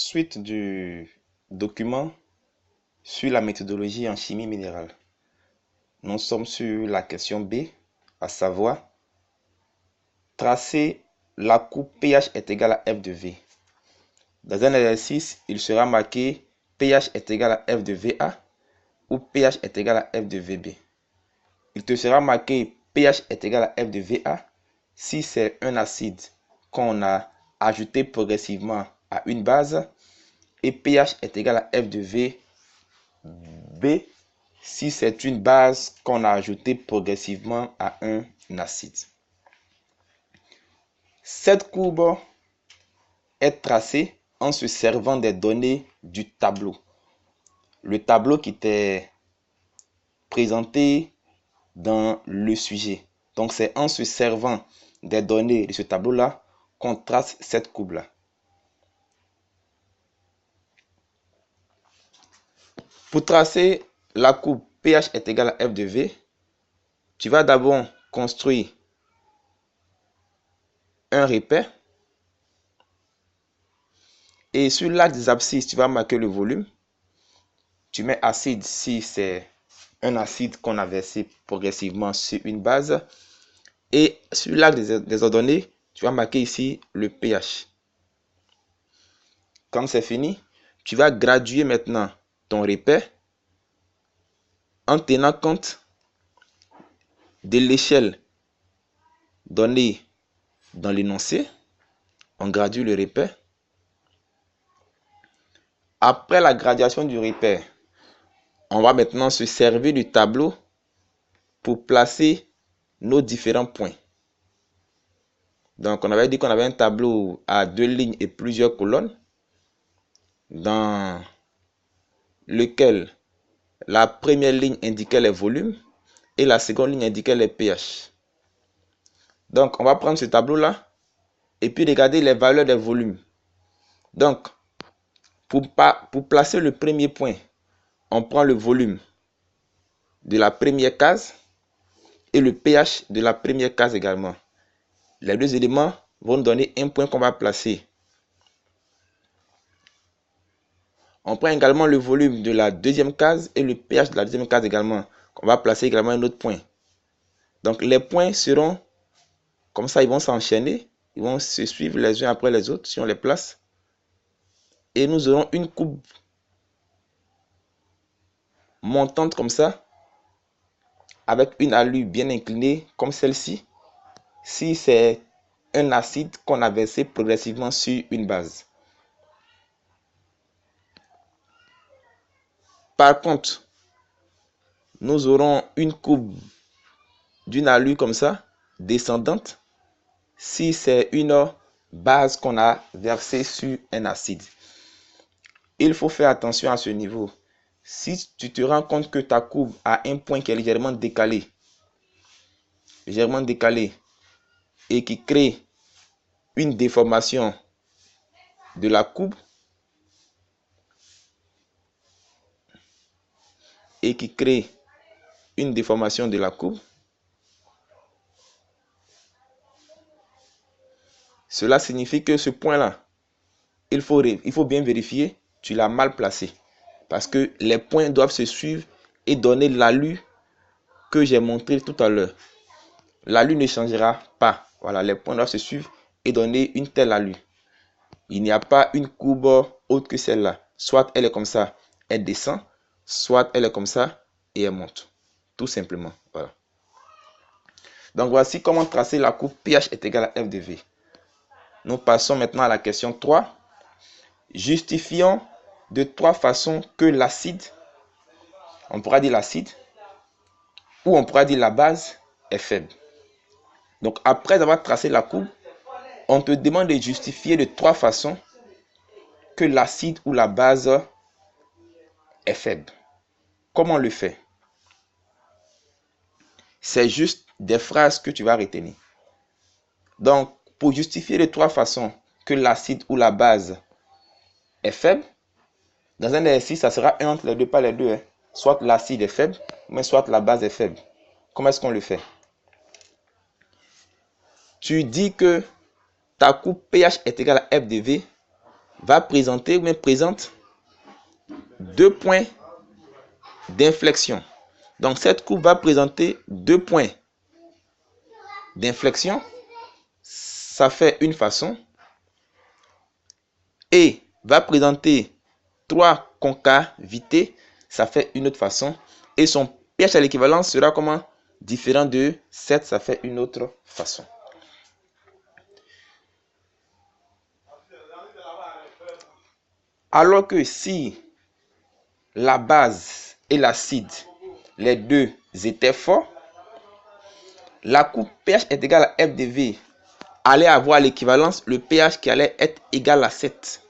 Suite du document sur la méthodologie en chimie minérale. Nous sommes sur la question B, à savoir tracer la courbe pH est égal à F de V. Dans un exercice, il sera marqué pH est égal à F de VA ou pH est égal à F de VB. Il te sera marqué pH est égal à F de VA si c'est un acide qu'on a ajouté progressivement à une base et pH est égal à F de VB si c'est une base qu'on a ajoutée progressivement à un acide. Cette courbe est tracée en se servant des données du tableau. Le tableau qui était présenté dans le sujet. Donc c'est en se servant des données de ce tableau-là qu'on trace cette courbe-là. Pour tracer la courbe pH est égal à F de V, tu vas d'abord construire un repère. Et sur l'axe des abscisses, tu vas marquer le volume. Tu mets acide si c'est un acide qu'on a versé progressivement sur une base. Et sur l'axe des ordonnées, tu vas marquer ici le pH. Quand c'est fini, tu vas graduer maintenant ton repère en tenant compte de l'échelle donnée dans l'énoncé. On gradue le repère. Après la graduation du repère, on va maintenant se servir du tableau pour placer nos différents points. Donc, on avait dit qu'on avait un tableau à 2 lignes et plusieurs colonnes, dans lequel la première ligne indiquait les volumes et la seconde ligne indiquait les pH. Donc, on va prendre ce tableau-là et puis regarder les valeurs des volumes. Donc, pour placer le premier point, on prend le volume de la première case et le pH de la première case également. Les deux éléments vont nous donner un point qu'on va placer. On prend également le volume de la deuxième case et le pH de la deuxième case également. On va placer également un autre point. Donc les points seront comme ça, ils vont s'enchaîner. Ils vont se suivre les uns après les autres si on les place. Et nous aurons une courbe montante comme ça, avec une allure bien inclinée comme celle-ci, si c'est un acide qu'on a versé progressivement sur une base. Par contre, nous aurons une courbe d'une allure comme ça, descendante, si c'est une base qu'on a versée sur un acide. Il faut faire attention à ce niveau. Si tu te rends compte que ta courbe a un point qui est légèrement décalé et qui crée une déformation de la courbe cela signifie que ce point-là, il faut bien vérifier, tu l'as mal placé. Parce que les points doivent se suivre et donner l'allure que j'ai montré tout à l'heure. L'allure ne changera pas. Voilà, les points doivent se suivre et donner une telle allure. Il n'y a pas une courbe autre que celle-là. Soit elle est comme ça, elle descend, soit elle est comme ça et elle monte. Tout simplement. Voilà. Donc voici comment tracer la courbe pH est égal à F de V. Nous passons maintenant à la question 3. Justifions de 3 façons que l'acide, on pourra dire l'acide, ou on pourra dire la base est faible. Donc après avoir tracé la courbe, on te demande de justifier de 3 façons que l'acide ou la base est faible. Comment on le fait? C'est juste des phrases que tu vas retenir. Donc, pour justifier de 3 façons que l'acide ou la base est faible, dans un exercice, ça sera un entre les deux, pas les deux. Soit l'acide est faible, mais soit la base est faible. Comment est-ce qu'on le fait? Tu dis que ta courbe pH est égale à F de V va présenter ou même présente 2 points d'inflexion. Donc cette courbe va présenter 2 points d'inflexion. Ça fait une façon. Et va présenter 3 concavités. Ça fait une autre façon. Et son pH à l'équivalence sera comment? Différent de 7. Ça fait une autre façon. Alors que si la base et l'acide, les deux étaient forts, la courbe pH est égale à F de V allait avoir l'équivalence, le pH qui allait être égal à 7.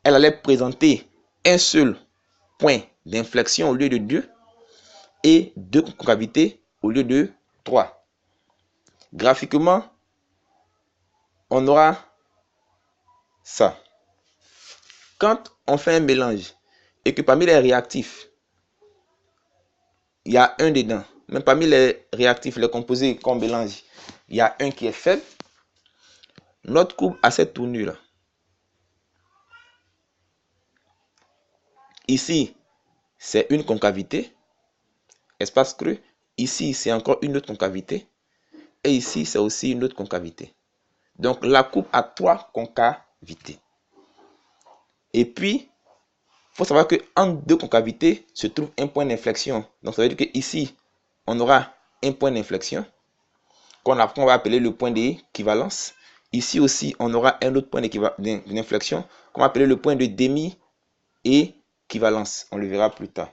Elle allait présenter un seul point d'inflexion au lieu de 2 et 2 concavités au lieu de 3. Graphiquement, on aura ça. Quand on fait un mélange et que parmi les réactifs, il y a un dedans, même parmi les réactifs, les composés qu'on mélange, il y a un qui est faible, notre courbe a cette tournure-là. Ici, c'est une concavité, espace creux. Ici, c'est encore une autre concavité. Et ici, c'est aussi une autre concavité. Donc, la courbe a 3 concavités. Et puis, il faut savoir qu'entre 2 concavités se trouve un point d'inflexion. Donc, ça veut dire qu'ici, on aura un point d'inflexion qu'on va appeler le point d'équivalence. Ici aussi, on aura un autre point d'inflexion qu'on va appeler le point de demi-équivalence. On le verra plus tard.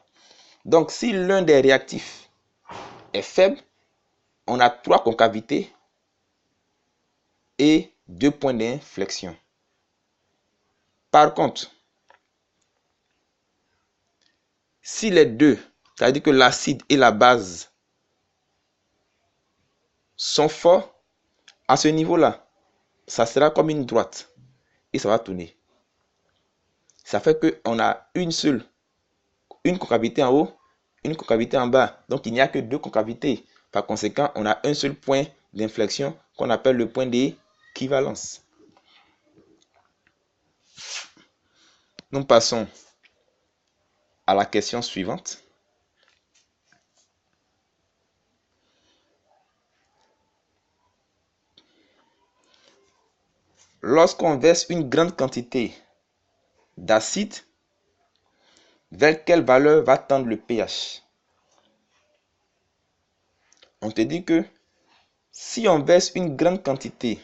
Donc, si l'un des réactifs est faible, on a 3 concavités et 2 points d'inflexion. Par contre, si les deux, c'est-à-dire que l'acide et la base sont forts, à ce niveau-là, ça sera comme une droite et ça va tourner. Ça fait qu'on a une concavité en haut, une concavité en bas. Donc, il n'y a que 2 concavités. Par conséquent, on a un seul point d'inflexion qu'on appelle le point d'équivalence. Nous passons à la question suivante. Lorsqu'on verse une grande quantité d'acide, vers quelle valeur va tendre le pH? On te dit que si on verse une grande quantité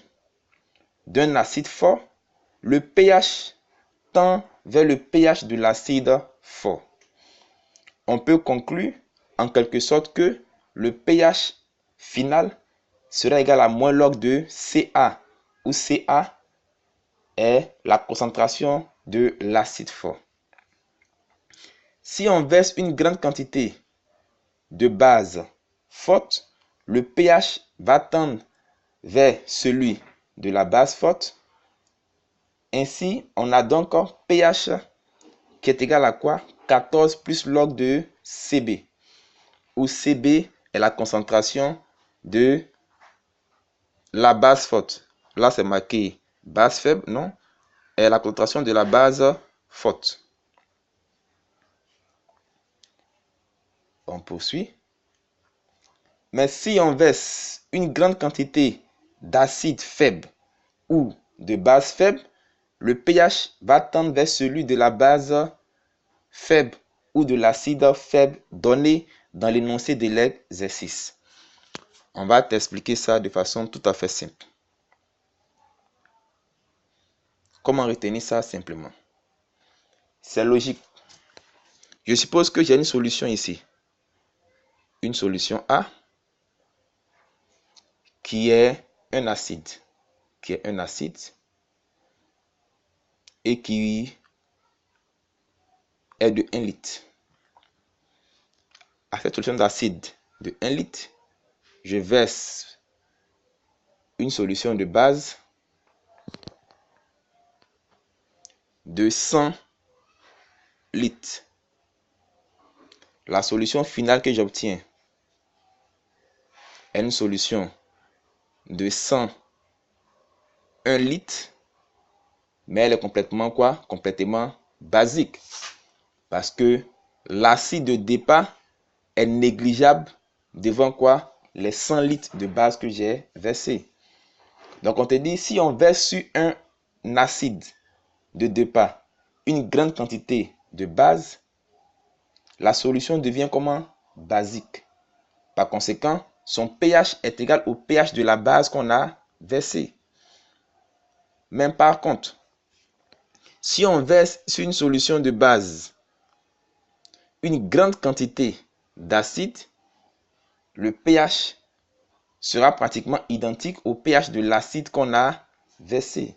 d'un acide fort, le pH tend vers le pH de l'acide fort. On peut conclure en quelque sorte que le pH final sera égal à moins log de Ca, où Ca est la concentration de l'acide fort. Si on verse une grande quantité de base forte, le pH va tendre vers celui de la base forte. Ainsi, on a donc un pH qui est égal à quoi? 14 plus log de Cb, où Cb est la concentration de la base forte. Là, c'est marqué base faible, non? Est la concentration de la base forte. On poursuit. Mais si on verse une grande quantité d'acide faible ou de base faible, le pH va tendre vers celui de la base faible ou de l'acide faible donné dans l'énoncé de l'exercice. On va t'expliquer ça de façon tout à fait simple. Comment retenir ça simplement? C'est logique. Je suppose que j'ai une solution ici. Une solution A qui est un acide. Et qui est de 1 litre. À cette solution d'acide de 1 litre, je verse une solution de base de 100 litres. La solution finale que j'obtiens est une solution de 101 litres Mais elle est complètement quoi? Complètement basique. Parce que l'acide de départ est négligeable devant quoi? Les 100 litres de base que j'ai versé. Donc on te dit, si on verse sur un acide de départ une grande quantité de base, la solution devient comment? Basique. Par conséquent, son pH est égal au pH de la base qu'on a versé. Mais par contre, si on verse sur une solution de base une grande quantité d'acide, le pH sera pratiquement identique au pH de l'acide qu'on a versé.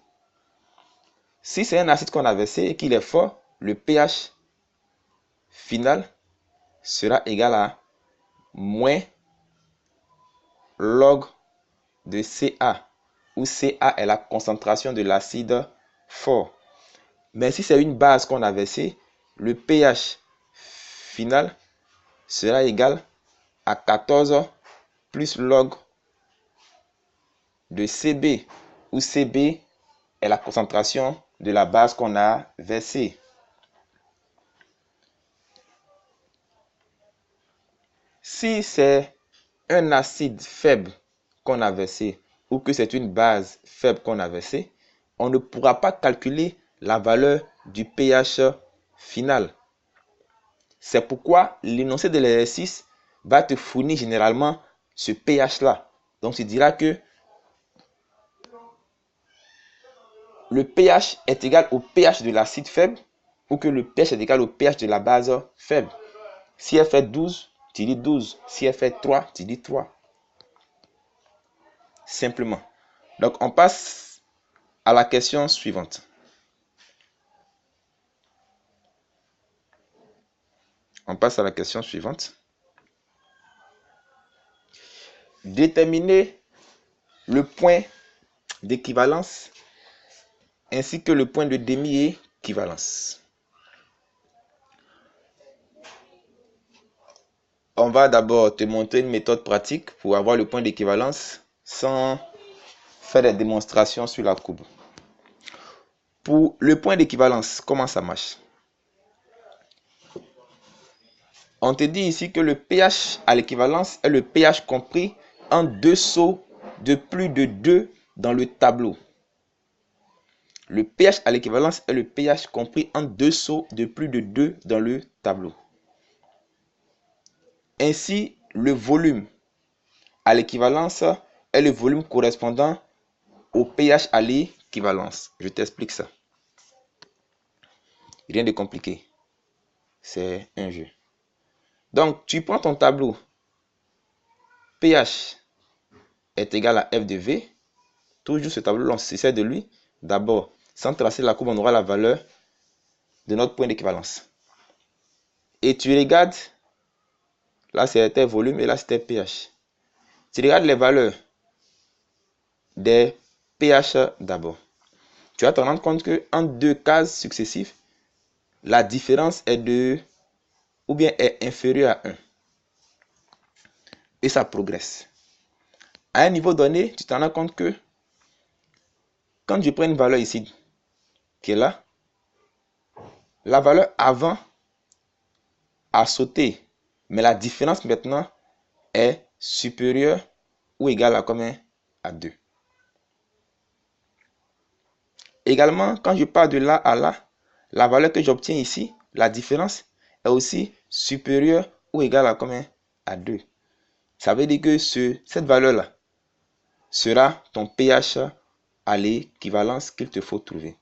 Si c'est un acide qu'on a versé et qu'il est fort, le pH final sera égal à moins log de Ca, où Ca est la concentration de l'acide fort. Mais si c'est une base qu'on a versée, le pH final sera égal à 14 plus log de Cb, où Cb est la concentration de la base qu'on a versée. Si c'est un acide faible qu'on a versé ou que c'est une base faible qu'on a versée, on ne pourra pas calculer la valeur du pH final. C'est pourquoi l'énoncé de l'exercice va te fournir généralement ce pH-là. Donc, tu diras que le pH est égal au pH de l'acide faible ou que le pH est égal au pH de la base faible. Si elle fait 12, tu dis 12. Si elle fait 3, tu dis 3. Simplement. Donc, on passe à la question suivante. Déterminer le point d'équivalence ainsi que le point de demi-équivalence. On va d'abord te montrer une méthode pratique pour avoir le point d'équivalence sans faire des démonstrations sur la courbe. Pour le point d'équivalence, comment ça marche? On te dit ici que le pH à l'équivalence est le pH compris en deux sauts de plus de 2 dans le tableau. Le pH à l'équivalence est le pH compris en deux sauts de plus de 2 dans le tableau. Ainsi, le volume à l'équivalence est le volume correspondant au pH à l'équivalence. Je t'explique ça. Rien de compliqué. C'est un jeu. Donc, tu prends ton tableau. pH est égal à F de V. Toujours ce tableau, on se sert de lui. D'abord, sans tracer la courbe, on aura la valeur de notre point d'équivalence. Et tu regardes, là c'était volume et là c'était pH. Tu regardes les valeurs des pH d'abord. Tu vas te rendre compte qu'en deux cases successives, la différence est de, ou bien est inférieure à 1. Et ça progresse. À un niveau donné, tu te rends compte que quand je prends une valeur ici, qui est là, la valeur avant a sauté, mais la différence maintenant est supérieure ou égale à combien? À 2. Également, quand je pars de là à là, la valeur que j'obtiens ici, la différence, est aussi supérieure ou égale à combien? À 2. Ça veut dire que cette valeur-là sera ton pH à l'équivalence qu'il te faut trouver.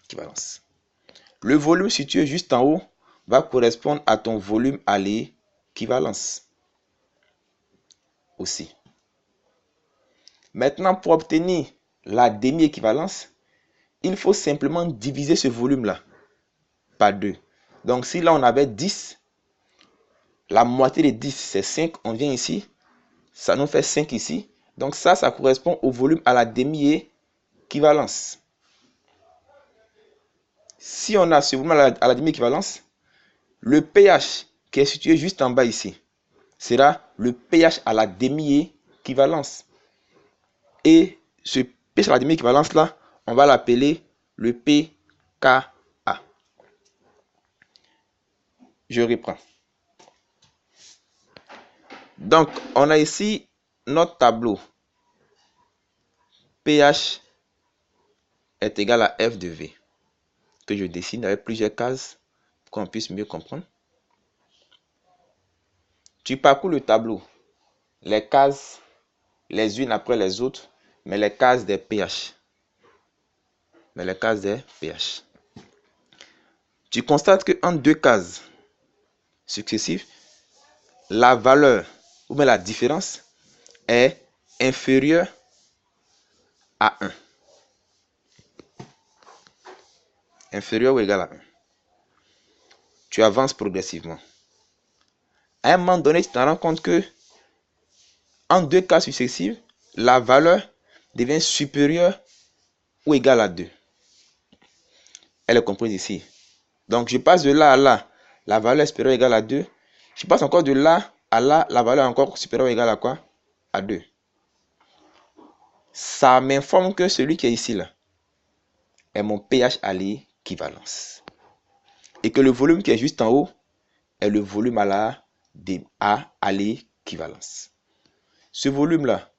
Équivalence. Le volume situé juste en haut va correspondre à ton volume à l'équivalence aussi. Maintenant, pour obtenir la demi-équivalence, il faut simplement diviser ce volume-là par 2. Donc, si là on avait 10, la moitié de 10 c'est 5, on vient ici, ça nous fait 5 ici. Donc ça correspond au volume à la demi-équivalence. Si on a ce volume à la demi-équivalence, le pH qui est situé juste en bas ici sera le pH à la demi-équivalence. Et ce pH à la demi-équivalence là, on va l'appeler le pKa. Je reprends. Donc, on a ici notre tableau. pH est égal à F de V, que je dessine avec plusieurs cases pour qu'on puisse mieux comprendre. Tu parcours le tableau, les cases, les unes après les autres, mais les cases des pH. Tu constates qu'entre deux cases successives, la valeur ou bien la différence est inférieure à 1. Inférieur ou égal à 1. Tu avances progressivement. À un moment donné, tu te rends compte que en deux cas successifs, la valeur devient supérieure ou égale à 2. Elle est comprise ici. Donc, je passe de là à là, la valeur est supérieure ou égale à 2. Je passe encore de là à là, la valeur est encore supérieure ou égale à quoi? À 2. Ça m'informe que celui qui est ici là est mon pH à l'équivalence. Et que le volume qui est juste en haut est le volume à l'équivalence. Ce volume-là,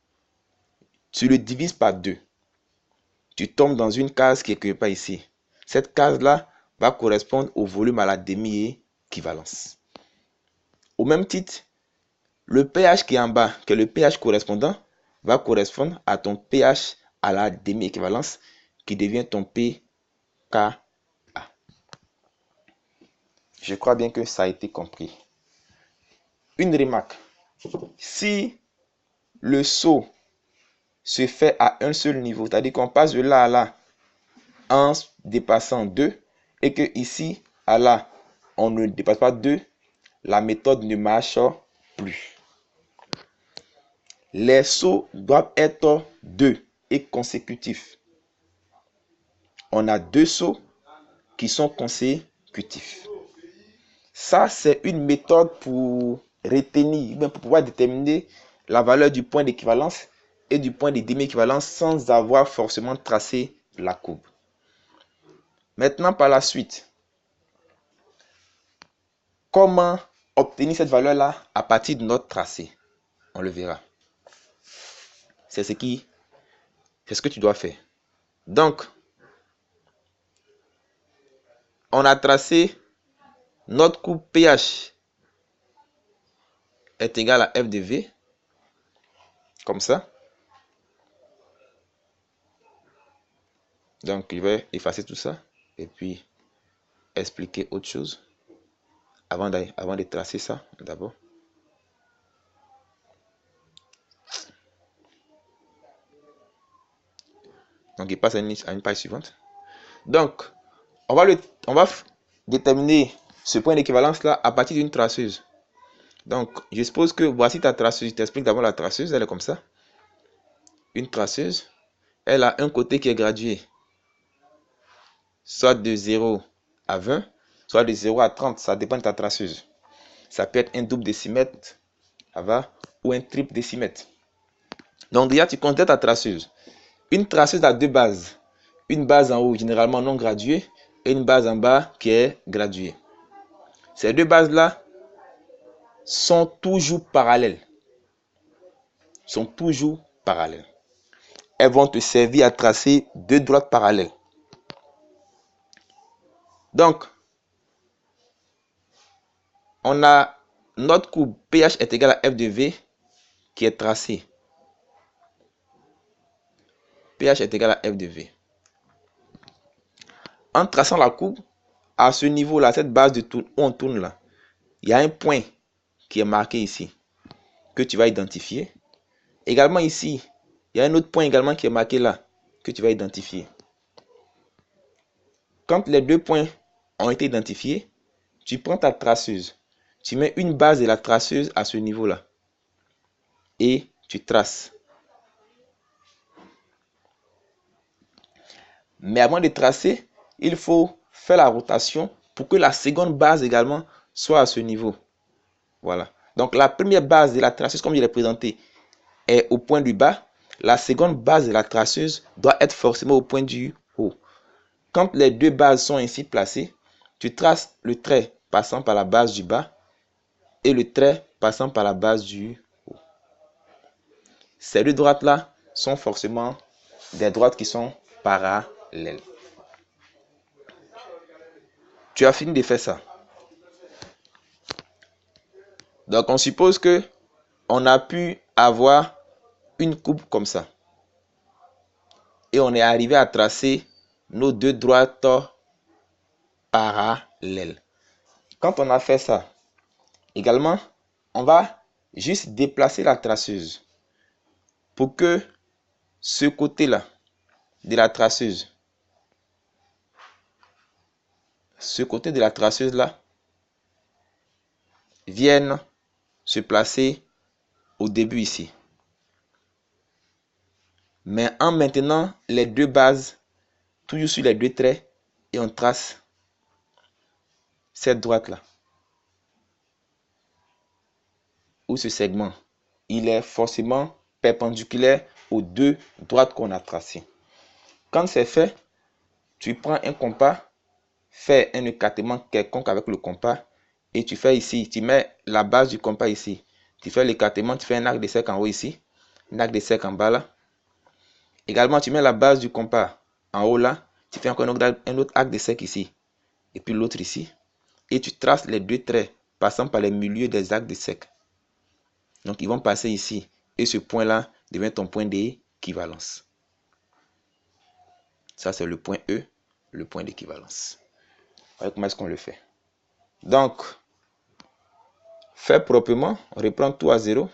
tu le divises par 2. Tu tombes dans une case qui est quelque part ici. Cette case-là va correspondre au volume à la demi-équivalence. Au même titre, le pH qui est en bas, qui est le pH correspondant, va correspondre à ton pH à la demi-équivalence qui devient ton pKa. Je crois bien que ça a été compris. Une remarque. Si le saut se fait à un seul niveau, c'est-à-dire qu'on passe de là à là en dépassant 2 et que ici à là on ne dépasse pas 2, la méthode ne marche plus. Les sauts doivent être 2 et consécutifs. On a 2 sauts qui sont consécutifs. Ça, c'est une méthode pour retenir, pour pouvoir déterminer la valeur du point d'équivalence et du point de demi-équivalence sans avoir forcément tracé la courbe. Maintenant, par la suite, comment obtenir cette valeur-là à partir de notre tracé? On le verra. C'est ce que tu dois faire. Donc, on a tracé notre courbe pH est égal à F de V, comme ça. Donc, je vais effacer tout ça et puis expliquer autre chose avant de tracer ça d'abord. Donc, il passe à une page suivante. Donc, on va déterminer ce point d'équivalence là à partir d'une traceuse. Donc, je suppose que voici ta traceuse. Je t'explique d'abord la traceuse. Elle est comme ça. Une traceuse. Elle a un côté qui est gradué. Soit de 0 à 20, soit de 0 à 30. Ça dépend de ta traceuse. Ça peut être un double décimètre, ou un triple décimètre. Donc, déjà, tu considères ta traceuse. Une traceuse a deux bases. Une base en haut, généralement non graduée, et une base en bas qui est graduée. Ces deux bases-là sont toujours parallèles. Elles vont te servir à tracer deux droites parallèles. Donc, on a notre courbe pH est égal à F de V qui est tracée. pH est égal à F de V. En traçant la courbe, à ce niveau-là, cette base de tourne, où on tourne là, il y a un point qui est marqué ici, que tu vas identifier. Également ici, il y a un autre point également qui est marqué là, que tu vas identifier. Quand les deux points ont été identifiés, tu prends ta traceuse. Tu mets une base de la traceuse à ce niveau-là. Et tu traces. Mais avant de tracer, il faut faire la rotation pour que la seconde base également soit à ce niveau. Voilà. Donc la première base de la traceuse, comme je l'ai présenté, est au point du bas. La seconde base de la traceuse doit être forcément au point du Quand les deux bases sont ainsi placées, tu traces le trait passant par la base du bas et le trait passant par la base du haut. Ces deux droites-là sont forcément des droites qui sont parallèles. Tu as fini de faire ça. Donc, on suppose que on a pu avoir une coupe comme ça. Et on est arrivé à tracer nos deux droites parallèles. Quand on a fait ça, également, on va juste déplacer la traceuse pour que ce côté-là de la traceuse, là, vienne se placer au début ici. Mais en maintenant les deux bases toujours sur les deux traits et on trace cette droite-là. Ou ce segment, il est forcément perpendiculaire aux deux droites qu'on a tracées. Quand c'est fait, tu prends un compas, fais un écartement quelconque avec le compas et tu fais ici, tu mets la base du compas ici. Tu fais l'écartement, tu fais un arc de cercle en haut ici, un arc de cercle en bas là. Également, tu mets la base du compas en haut là, tu fais encore un autre arc de cercle ici et puis l'autre ici. Et tu traces les deux traits passant par les milieux des arcs de cercle. Donc, ils vont passer ici. Et ce point-là devient ton point d'équivalence. Ça, c'est le point E, le point d'équivalence. Voyez comment est-ce qu'on le fait. Donc, fait proprement, on reprend tout à zéro.